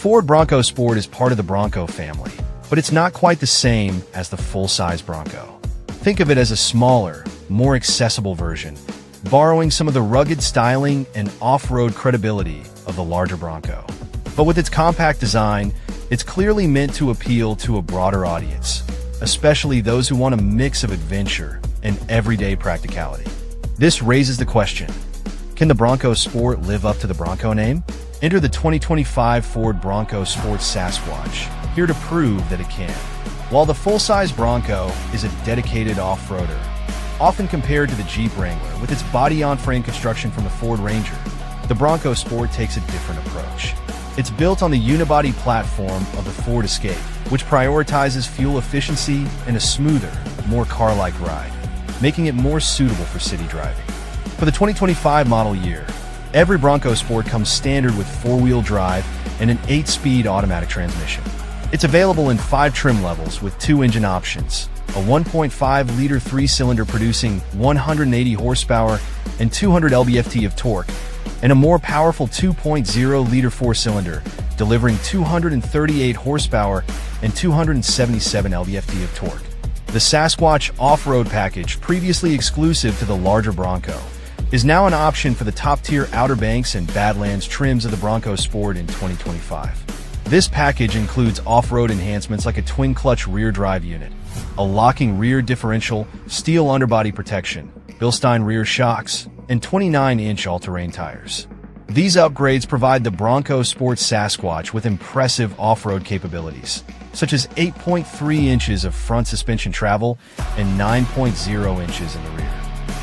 Ford Bronco Sport is part of the Bronco family, but it's not quite the same as the full-size Bronco. Think of it as a smaller, more accessible version, borrowing some of the rugged styling and off-road credibility of the larger Bronco. But with its compact design, it's clearly meant to appeal to a broader audience, especially those who want a mix of adventure and everyday practicality. This raises the question, can the Bronco Sport live up to the Bronco name? Enter the 2025 Ford Bronco Sport Sasquatch, here to prove that it can. While the full-size Bronco is a dedicated off-roader, often compared to the Jeep Wrangler with its body-on-frame construction from the Ford Ranger, the Bronco Sport takes a different approach. It's built on the unibody platform of the Ford Escape, which prioritizes fuel efficiency and a smoother, more car-like ride, making it more suitable for city driving. For the 2025 model year, every Bronco Sport comes standard with four-wheel drive and an 8-speed automatic transmission. It's available in 5 trim levels with 2 engine options, a 1.5-liter 3-cylinder producing 180 horsepower and 200 lb-ft of torque, and a more powerful 2.0-liter 4-cylinder delivering 238 horsepower and 277 lb-ft of torque. The Sasquatch off-road package, previously exclusive to the larger Bronco, is now an option for the top-tier Outer Banks and Badlands trims of the Bronco Sport in 2025. This package includes off-road enhancements like a twin-clutch rear drive unit, a locking rear differential, steel underbody protection, Bilstein rear shocks, and 29-inch all-terrain tires. These upgrades provide the Bronco Sport Sasquatch with impressive off-road capabilities, such as 8.3 inches of front suspension travel and 9.0 inches in the rear.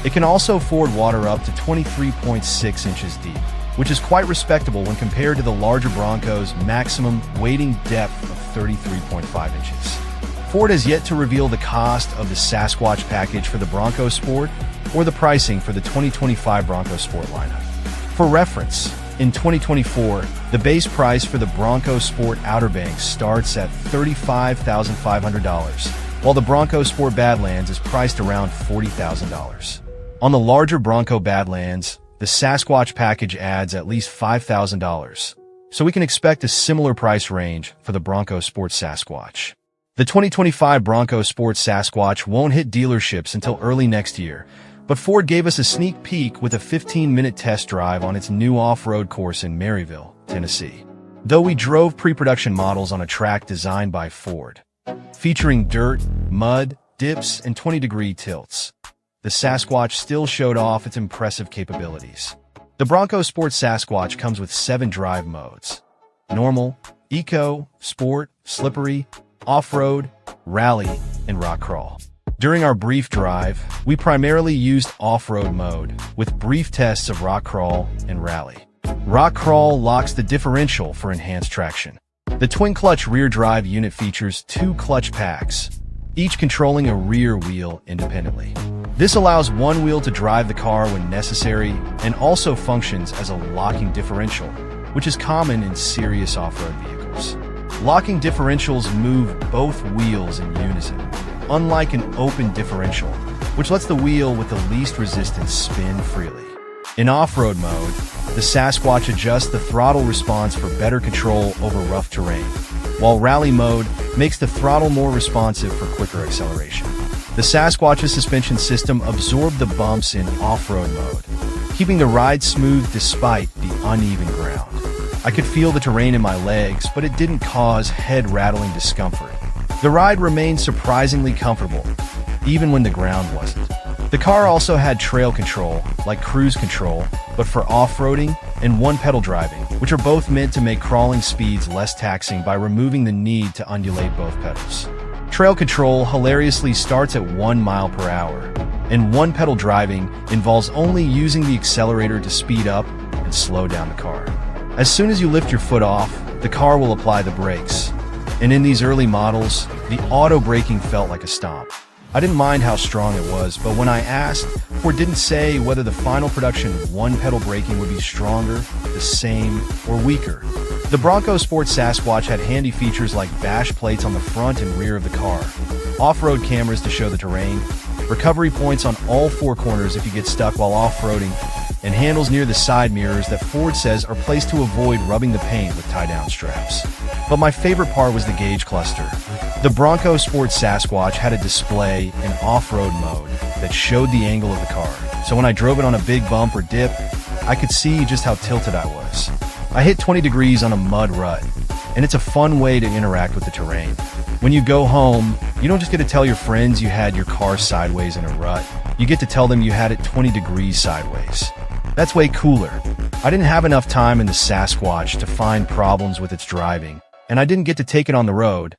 It can also ford water up to 23.6 inches deep, which is quite respectable when compared to the larger Bronco's maximum wading depth of 33.5 inches. Ford has yet to reveal the cost of the Sasquatch package for the Bronco Sport or the pricing for the 2025 Bronco Sport lineup. For reference, in 2024, the base price for the Bronco Sport Outer Banks starts at $35,500, while the Bronco Sport Badlands is priced around $40,000. On the larger Bronco Badlands, the Sasquatch package adds at least $5,000, so we can expect a similar price range for the Bronco Sport Sasquatch. The 2025 Bronco Sport Sasquatch won't hit dealerships until early next year, but Ford gave us a sneak peek with a 15-minute test drive on its new off-road course in Maryville, Tennessee. Though we drove pre-production models on a track designed by Ford, featuring dirt, mud, dips, and 20-degree tilts, the Sasquatch still showed off its impressive capabilities. The Bronco Sport Sasquatch comes with 7 drive modes: normal, eco, sport, slippery, off-road, rally, and rock crawl. During our brief drive, we primarily used off-road mode, with brief tests of rock crawl and rally. Rock crawl locks the differential for enhanced traction. The twin-clutch rear drive unit features 2 clutch packs, each controlling a rear wheel independently. This allows one wheel to drive the car when necessary and also functions as a locking differential, which is common in serious off-road vehicles. Locking differentials move both wheels in unison, unlike an open differential, which lets the wheel with the least resistance spin freely. In off-road mode, the Sasquatch adjusts the throttle response for better control over rough terrain, while rally mode makes the throttle more responsive for quicker acceleration. The Sasquatch's suspension system absorbed the bumps in off-road mode, keeping the ride smooth despite the uneven ground. I could feel the terrain in my legs, but it didn't cause head-rattling discomfort. The ride remained surprisingly comfortable, even when the ground wasn't. The car also had trail control, like cruise control, but for off-roading, and one-pedal driving, which are both meant to make crawling speeds less taxing by removing the need to undulate both pedals. Trail control hilariously starts at 1 mile per hour, and one-pedal driving involves only using the accelerator to speed up and slow down the car. As soon as you lift your foot off, the car will apply the brakes, and in these early models, the auto braking felt like a stomp. I didn't mind how strong it was, but when I asked, Ford didn't say whether the final production one-pedal braking would be stronger, the same, or weaker. The Bronco Sport Sasquatch had handy features like bash plates on the front and rear of the car, off-road cameras to show the terrain, recovery points on all 4 corners if you get stuck while off-roading, and handles near the side mirrors that Ford says are placed to avoid rubbing the paint with tie-down straps. But my favorite part was the gauge cluster. The Bronco Sport Sasquatch had a display in off-road mode that showed the angle of the car, so when I drove it on a big bump or dip, I could see just how tilted I was. I hit 20 degrees on a mud rut, and it's a fun way to interact with the terrain. When you go home, you don't just get to tell your friends you had your car sideways in a rut. You get to tell them you had it 20 degrees sideways. That's way cooler. I didn't have enough time in the Sasquatch to find problems with its driving, and I didn't get to take it on the road,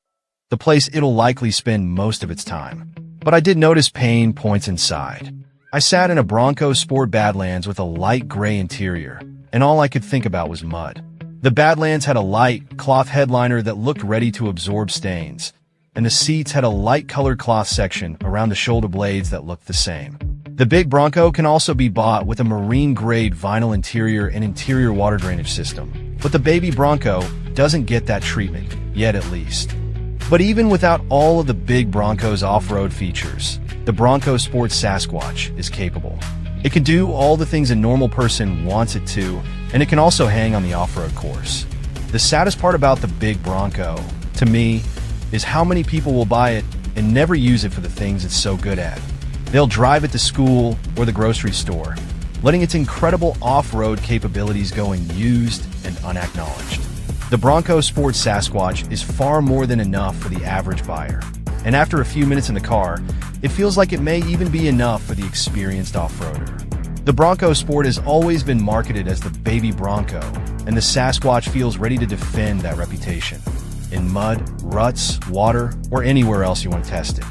the place it'll likely spend most of its time. But I did notice pain points inside. I sat in a Bronco Sport Badlands with a light gray interior, and all I could think about was mud. The Badlands had a light, cloth headliner that looked ready to absorb stains, and the seats had a light-colored cloth section around the shoulder blades that looked the same. The big Bronco can also be bought with a marine-grade vinyl interior and interior water drainage system, but the baby Bronco doesn't get that treatment, yet at least. But even without all of the big Bronco's off-road features, the Bronco Sport Sasquatch is capable. It can do all the things a normal person wants it to, and it can also hang on the off-road course. The saddest part about the big Bronco, to me, is how many people will buy it and never use it for the things it's so good at. They'll drive it to school or the grocery store, letting its incredible off-road capabilities go unused and unacknowledged. The Bronco Sport Sasquatch is far more than enough for the average buyer, and after a few minutes in the car, it feels like it may even be enough for the experienced off-roader. The Bronco Sport has always been marketed as the baby Bronco, and the Sasquatch feels ready to defend that reputation. In mud, ruts, water, or anywhere else you want to test it.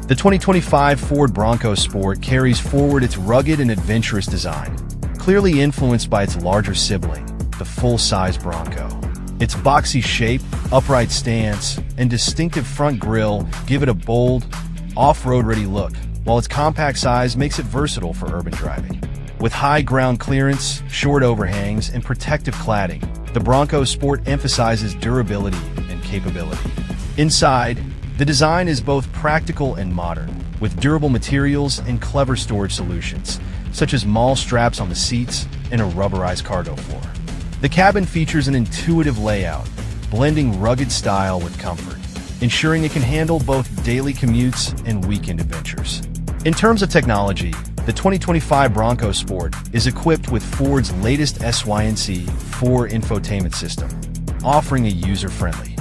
The 2025 Ford Bronco Sport carries forward its rugged and adventurous design, clearly influenced by its larger sibling, the full-size Bronco. Its boxy shape, upright stance, and distinctive front grille give it a bold, off-road ready look, while its compact size makes it versatile for urban driving. With high ground clearance, short overhangs, and protective cladding, the Bronco Sport emphasizes durability and capability. Inside, the design is both practical and modern, with durable materials and clever storage solutions, such as mall straps on the seats and a rubberized cargo floor. The cabin features an intuitive layout, blending rugged style with comfort, ensuring it can handle both daily commutes and weekend adventures. In terms of technology, the 2025 Bronco Sport is equipped with Ford's latest SYNC 4 infotainment system, offering a user-friendly,